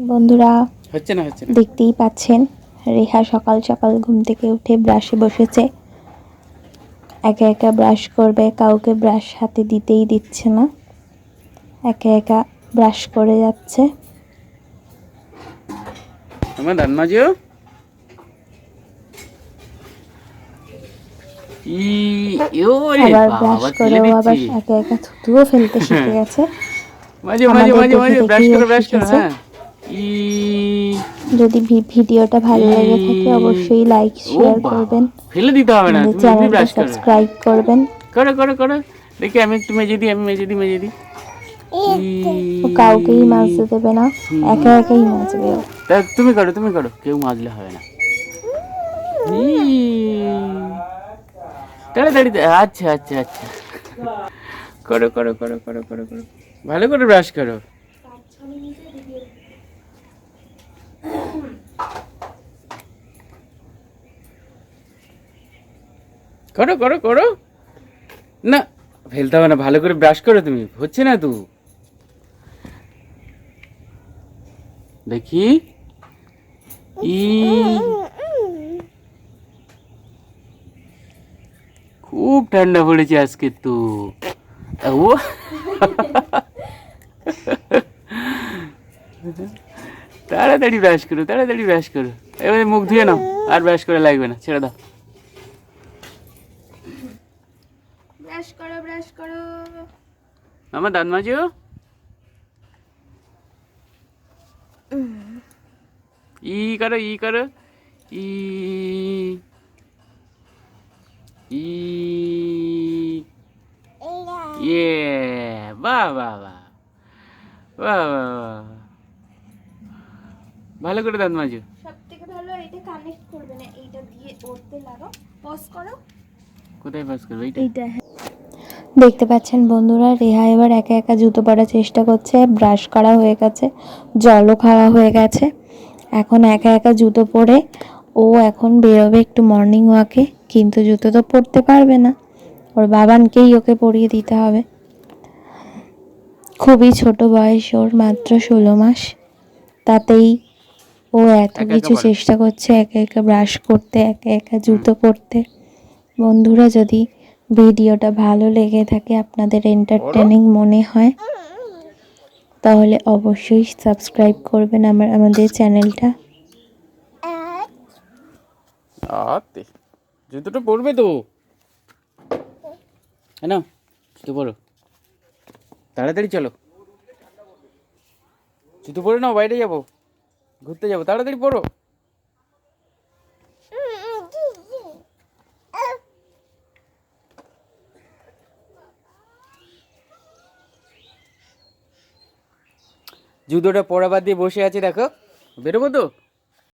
বন্ধুরা হচ্ছে না দেখতেই পাচ্ছেন রেহা সকাল সকাল ঘুম থেকে উঠে ব্রাশে বসেছে। একা একা ব্রাশ করবে, কাউকে ব্রাশ হাতে দিতেই দিচ্ছে না, একা একা ব্রাশ করে যাচ্ছে। আমার দান মাজিও আবার ব্রাশ করেও আবার একা একা থুতুও ফেলতে শিখে গেছে। মাঝে মাঝে আমাদের মাঝে দেখে মাঝে ব্রাশ দেখেই ও করে শিখেছে। হ্যাঁ। যদি ভিডিওটা ভালো লেগে থাকে অবশ্যই লাইক শেয়ার করবেন, ফেলে দিতে হবে না, আমাদের তুমি এমনি চ্যানেলটা ব্রাশ করো। সাবস্ক্রাইব করবেন। করো করো করো, দেখি আমি একটু মেজে দিই, আমি মেজে দিই। ও কাউকেই মাজতে দেবে না, একা একাই মাজবে ও। তা তুমি করো, কেউ মাজলে হবে না। তাড়াতাড়ি, আচ্ছা আচ্ছা আচ্ছা, করো করো করো করো করো করো, ভালো করে ব্রাশ করো। করো করো করো, না ফেলতে হবে না, ভালো করে ব্রাশ করো, তুমি হচ্ছে না তো দেখি। খুব ঠান্ডা পড়েছে আজকে তো। ও তাড়াতাড়ি ব্রাশ করো, এবারে মুখ ধুয়ে নাও, আর ব্রাশ করে লাগবে না, ছেড়ে দাও। ব্রাশ করো। আমার দাঁত মাজিও। করো ই ই ইয়ে, বাহ বাহ বাহ বাহ বাহ, ভালো করে দাঁত মাজো। সবথেকে ভালো এটা কানেক্ট করবে না, এইটা দিয়ে ওরতে লাগাও, পজ করো। কোথায় পাস করবে এইটা? দেখতে পাচ্ছেন বন্ধুরা, রেহা এবার একা একা জুতো পরার চেষ্টা করছে। ব্রাশ করা হয়ে গেছে, জলও খাওয়া হয়ে গেছে, এখন একা একা জুতো পরে ও এখন বেরোবে একটু মর্নিং ওয়াকে, কিন্তু জুতো তো পরতে পারবে না, ওর বাবানকেই ওকে পরিয়ে দিতে হবে। খুবই ছোট বয়স ওর, মাত্র 16 মাস, তাতেই ও এত কিছু চেষ্টা করছে একা একা ব্রাশ করতে, একা একা জুতো পরতে। বন্ধুরা, যদি ভিডিওটা ভালো লেগে থাকে, আপনাদের এন্টারটেনিং মনে হয়, তাহলে অবশ্যই সাবস্ক্রাইব করবেন আমাদের চ্যানেলটা। জুতোটা পরবে তো, হ্যাঁ না, জুতো পরো, তাড়াতাড়ি চলো, জুতো পরে নাও, বাইরে যাবো, ঘুরতে যাবো, তাড়াতাড়ি পরো। জুতোটা পরা বাদ দিয়ে বসে আছে, দেখো বেরোবো তো।